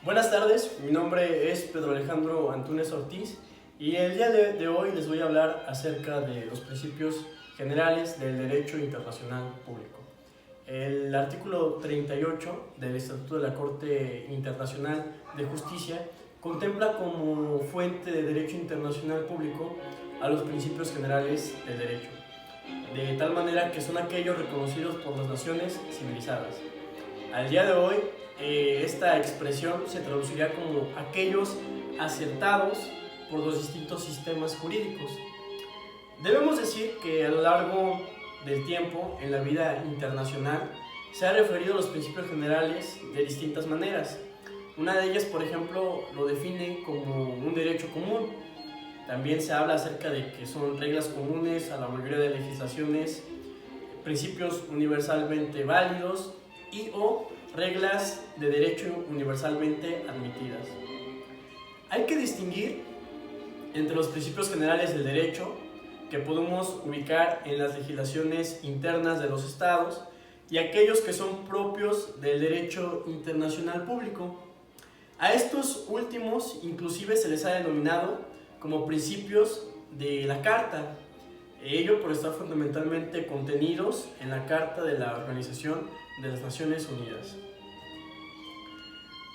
Buenas tardes, mi nombre es Pedro Alejandro Antúnez Ortiz y el día de hoy les voy a hablar acerca de los principios generales del derecho internacional público. El artículo 38 del Estatuto de la Corte Internacional de Justicia contempla como fuente de derecho internacional público a los principios generales del derecho, de tal manera que son aquellos reconocidos por las naciones civilizadas. Al día de hoy, esta expresión se traduciría como aquellos acertados por los distintos sistemas jurídicos. Debemos decir que a lo largo del tiempo en la vida internacional se ha referido a los principios generales de distintas maneras. Una de ellas, por ejemplo, lo define como un derecho común. También se habla acerca de que son reglas comunes a la mayoría de legislaciones, principios universalmente válidos y o reglas de derecho universalmente admitidas. Hay que distinguir entre los principios generales del derecho, que podemos ubicar en las legislaciones internas de los estados, y aquellos que son propios del derecho internacional público. A estos últimos inclusive se les ha denominado como principios de la Carta, ello por estar fundamentalmente contenidos en la Carta de la Organización de las Naciones Unidas.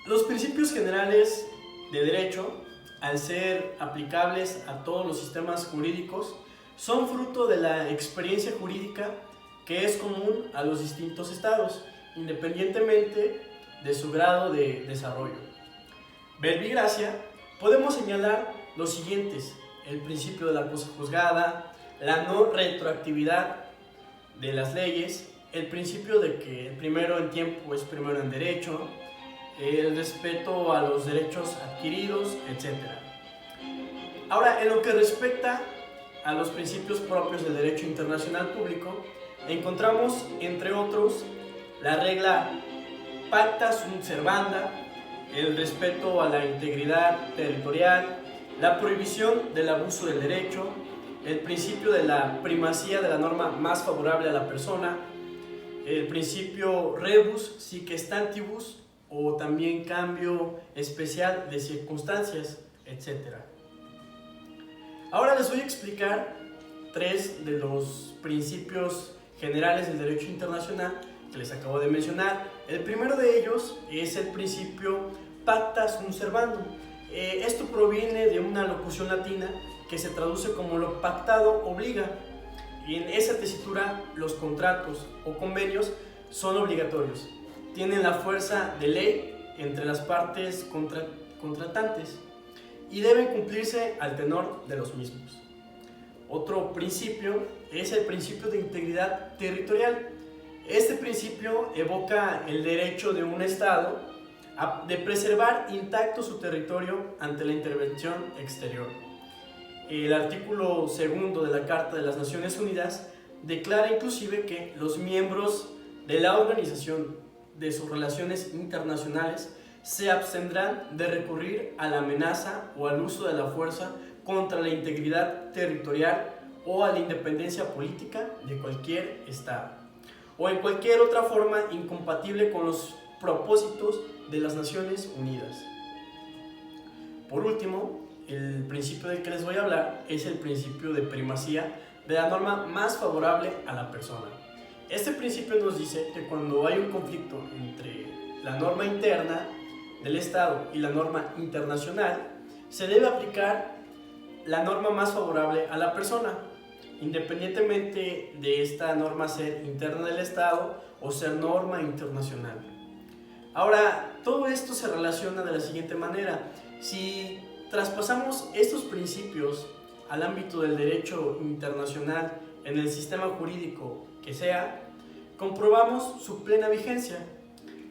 Los principios generales de derecho, al ser aplicables a todos los sistemas jurídicos, son fruto de la experiencia jurídica que es común a los distintos estados, independientemente de su grado de desarrollo. Verbigracia, podemos señalar los siguientes: el principio de la cosa juzgada, la no retroactividad de las leyes, el principio de que el primero en tiempo es primero en derecho, el respeto a los derechos adquiridos, etc. Ahora, en lo que respecta a los principios propios del derecho internacional público, encontramos, entre otros, la regla pacta sunt servanda, el respeto a la integridad territorial, la prohibición del abuso del derecho, el principio de la primacía de la norma más favorable a la persona, el principio rebus sic stantibus, o también cambio especial de circunstancias, etc. Ahora les voy a explicar tres de los principios generales del derecho internacional que les acabo de mencionar. El primero de ellos es el principio pacta sunt servandum. Esto proviene de una locución latina que se traduce como lo pactado obliga, y en esa tesitura los contratos o convenios son obligatorios, tienen la fuerza de ley entre las partes contratantes y deben cumplirse al tenor de los mismos. Otro principio es el principio de integridad territorial. Este principio evoca el derecho de un Estado de preservar intacto su territorio ante la intervención exterior. El artículo 2 de la Carta de las Naciones Unidas declara inclusive que los miembros de la organización de sus relaciones internacionales se abstendrán de recurrir a la amenaza o al uso de la fuerza contra la integridad territorial o a la independencia política de cualquier Estado, o en cualquier otra forma incompatible con los propósitos de las Naciones Unidas. Por último, el principio del que les voy a hablar es el principio de primacía de la norma más favorable a la persona. Este principio nos dice que cuando hay un conflicto entre la norma interna del Estado y la norma internacional, se debe aplicar la norma más favorable a la persona, independientemente de esta norma ser interna del Estado o ser norma internacional. Ahora, todo esto se relaciona de la siguiente manera: si traspasamos estos principios al ámbito del derecho internacional en el sistema jurídico que sea, comprobamos su plena vigencia.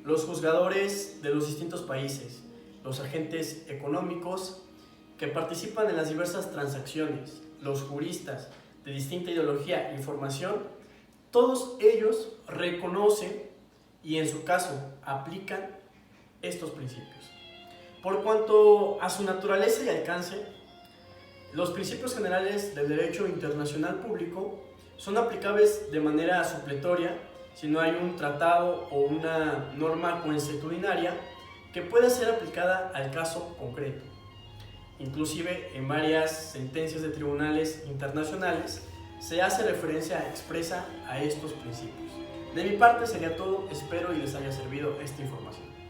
Los juzgadores de los distintos países, los agentes económicos que participan en las diversas transacciones, los juristas de distinta ideología y formación, todos ellos reconocen y en su caso aplican estos principios. Por cuanto a su naturaleza y alcance, los principios generales del derecho internacional público son aplicables de manera supletoria si no hay un tratado o una norma consuetudinaria que pueda ser aplicada al caso concreto. Inclusive en varias sentencias de tribunales internacionales se hace referencia expresa a estos principios. De mi parte sería todo, espero y les haya servido esta información.